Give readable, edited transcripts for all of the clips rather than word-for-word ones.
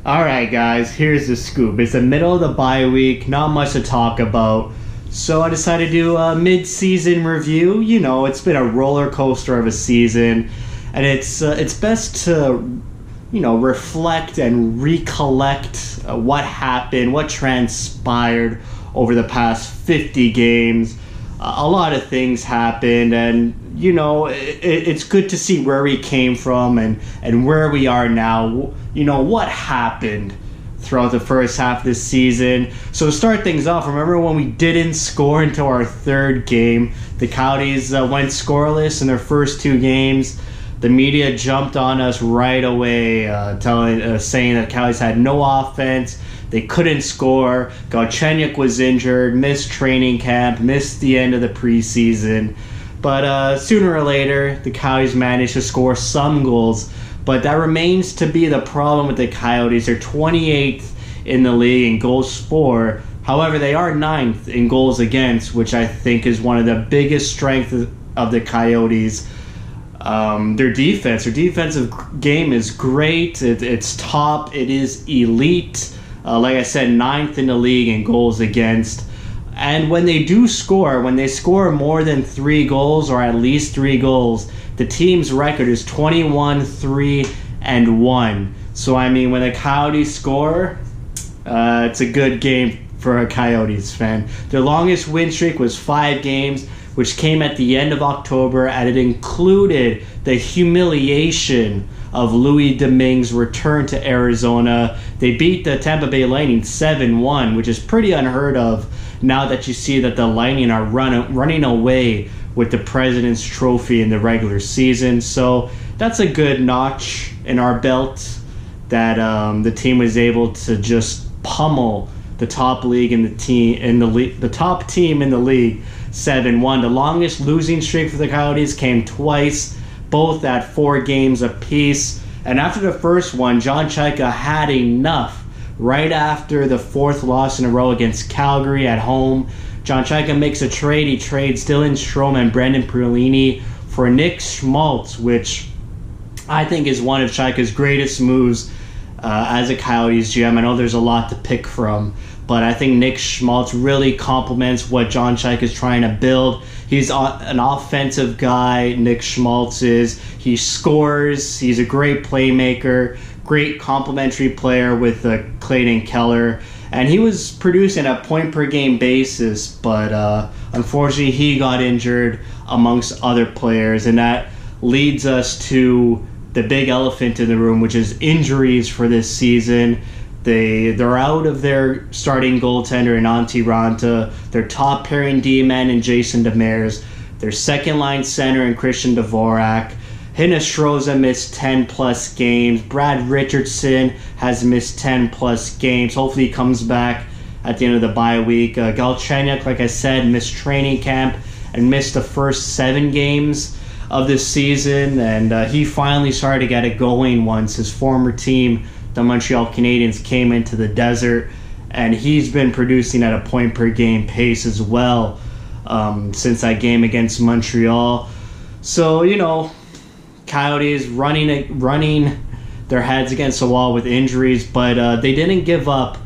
Alright guys, here's the scoop. It's the middle of the bye week, not much to talk about. So I decided to do a mid-season review. You know, it's been a roller coaster of a season. And it's best to, reflect and recollect what happened, what transpired over the past 50 games. A lot of things happened, and it's good to see where we came from and where we are now. What happened throughout the first half of this season. So to start things off, remember when we didn't score until our third game? The Coyotes went scoreless in their first two games. The media jumped on us right away, saying that Coyotes had no offense. They couldn't score. Galchenyuk was injured, missed training camp, missed the end of the preseason. But sooner or later, the Coyotes managed to score some goals. But that remains to be the problem with the Coyotes. They're 28th in the league in goals for. However, they are 9th in goals against, which I think is one of the biggest strengths of the Coyotes. Their defensive game is great. It's top. It is elite. Like I said, 9th in the league in goals against. And when they do score, when they score more than 3 goals or at least 3 goals, the team's record is 21-3-1. So, when the Coyotes score, it's a good game for a Coyotes fan. Their longest win streak was 5 games, which came at the end of October, and it included the humiliation of Louis Domingue's return to Arizona. They beat the Tampa Bay Lightning 7-1, which is pretty unheard of now that you see that the Lightning are running away with the President's Trophy in the regular season. So that's a good notch in our belt that the team was able to just pummel the top league in the top team in the league 7-1. The longest losing streak for the Coyotes came twice, both at 4 games apiece. And after the first one, John Chayka had enough. Right after the 4th loss in a row against Calgary at home, John Chayka makes a trade. He trades Dylan Strome and Brendan Perlini for Nick Schmaltz, which I think is one of Chayka's greatest moves as a Coyotes GM. I know there's a lot to pick from, but I think Nick Schmaltz really complements what John Chayka is trying to build. He's an offensive guy, Nick Schmaltz is. He scores. He's a great playmaker, great complementary player with Clayton Keller. And he was producing a point-per-game basis, but unfortunately he got injured amongst other players. And that leads us to the big elephant in the room, which is injuries for this season. They're out of their starting goaltender in Antti Raanta, their top pairing D-man in Jason Demers, their second-line center in Christian Dvorak. Hinostroza missed 10-plus games. Brad Richardson has missed 10-plus games. Hopefully he comes back at the end of the bye week. Galchenyuk, like I said, missed training camp and missed the first 7 games of this season. And he finally started to get it going once his former team, the Montreal Canadiens, came into the desert. And he's been producing at a point-per-game pace as well since that game against Montreal. So, Coyotes running their heads against the wall with injuries, but they didn't give up.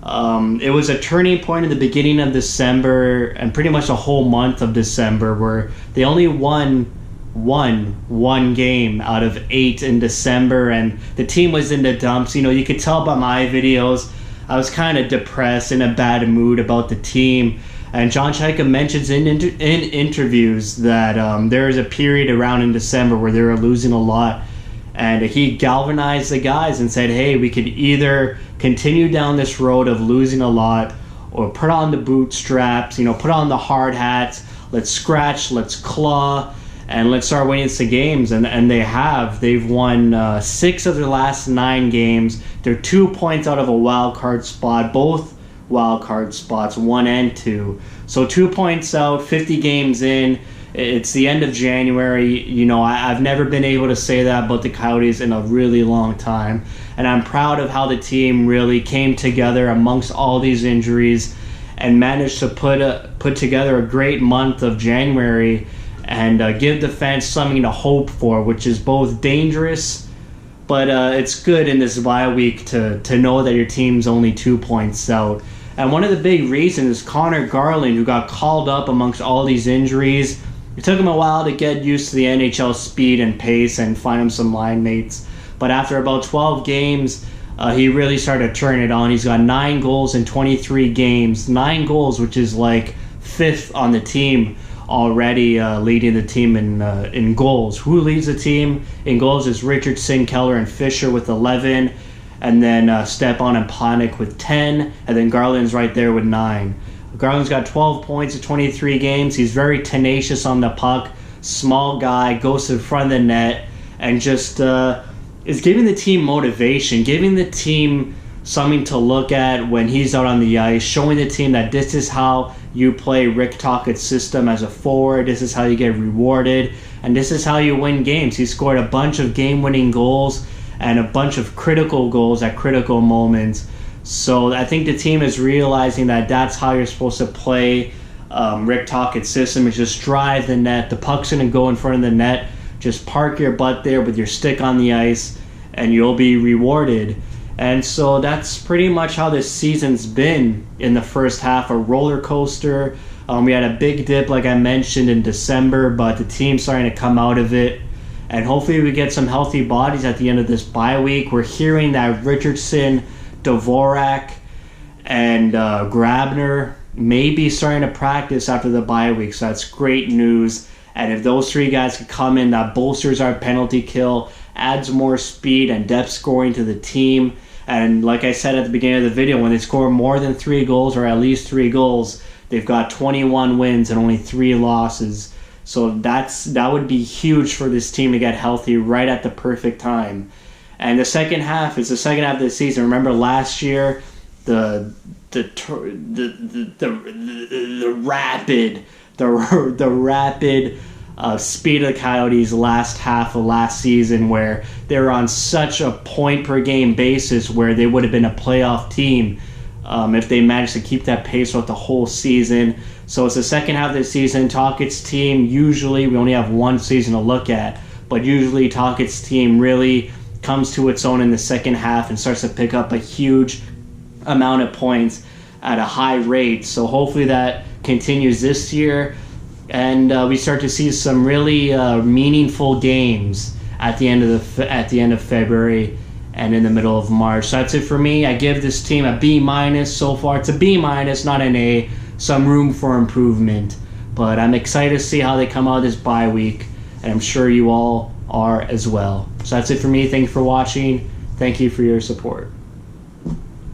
It was a turning point in the beginning of December and pretty much the whole month of December, where they only won one game out of 8 in December, and the team was in the dumps. You could tell by my videos I was kind of depressed, in a bad mood about the team. And John Chayka mentions in interviews that there was a period around in December where they were losing a lot. And he galvanized the guys and said, hey, we could either continue down this road of losing a lot or put on the bootstraps, put on the hard hats, let's scratch, let's claw, and let's start winning some games. And they have. They've won 6 of their last 9 games. They're 2 points out of a wild card spot, both wild card spots, 1 and 2. So 2 points out, 50 games in. It's the end of January. I've never been able to say that about the Coyotes in a really long time. And I'm proud of how the team really came together amongst all these injuries and managed to put together a great month of January and give the fans something to hope for, which is both dangerous But it's good in this bye week to know that your team's only 2 points out. And one of the big reasons is Connor Garland, who got called up amongst all these injuries. It took him a while to get used to the NHL speed and pace and find him some line mates. But after about 12 games, he really started to turn it on. He's got 9 goals in 23 games. 9 goals, which is like 5th on the team already, leading the team in goals. Who leads the team in goals is Richardson, Keller, and Fisher with 11. And then Stepan and Panik with 10, and then Garland's right there with 9. Garland's got 12 points in 23 games. He's very tenacious on the puck, small guy, goes to the front of the net, and just is giving the team motivation, giving the team something to look at when he's out on the ice, showing the team that this is how you play Rick Tocchet's system as a forward, this is how you get rewarded, and this is how you win games. He scored a bunch of game-winning goals and a bunch of critical goals at critical moments. So I think the team is realizing that that's how you're supposed to play Rick Tocchet's system, is just drive the net. The puck's going to go in front of the net. Just park your butt there with your stick on the ice, and you'll be rewarded. And so that's pretty much how this season's been in the first half, a roller coaster. We had a big dip, like I mentioned, in December, but the team's starting to come out of it. And hopefully we get some healthy bodies at the end of this bye week. We're hearing that Richardson, Dvorak, and Grabner may be starting to practice after the bye week. So that's great news. And if those 3 guys could come in, that bolsters our penalty kill, adds more speed and depth scoring to the team. And like I said at the beginning of the video, when they score more than 3 goals, or at least 3 goals, they've got 21 wins and only 3 losses. So that would be huge for this team to get healthy right at the perfect time. And the second half is the second half of the season. Remember last year, the rapid speed of the Coyotes last half of last season, where they were on such a point per game basis, where they would have been a playoff team if they managed to keep that pace throughout the whole season. So it's the second half of the season. Tocchet's team, usually, we only have one season to look at, but usually Tocchet's team really comes to its own in the second half and starts to pick up a huge amount of points at a high rate. So hopefully that continues this year, and we start to see some really meaningful games at the end of February and in the middle of March. So that's it for me. I give this team a B- so far. It's a B-, not an A. Some room for improvement, but I'm excited to see how they come out of this bye week, and I'm sure you all are as well. So that's it for me. Thank you for watching. Thank you for your support.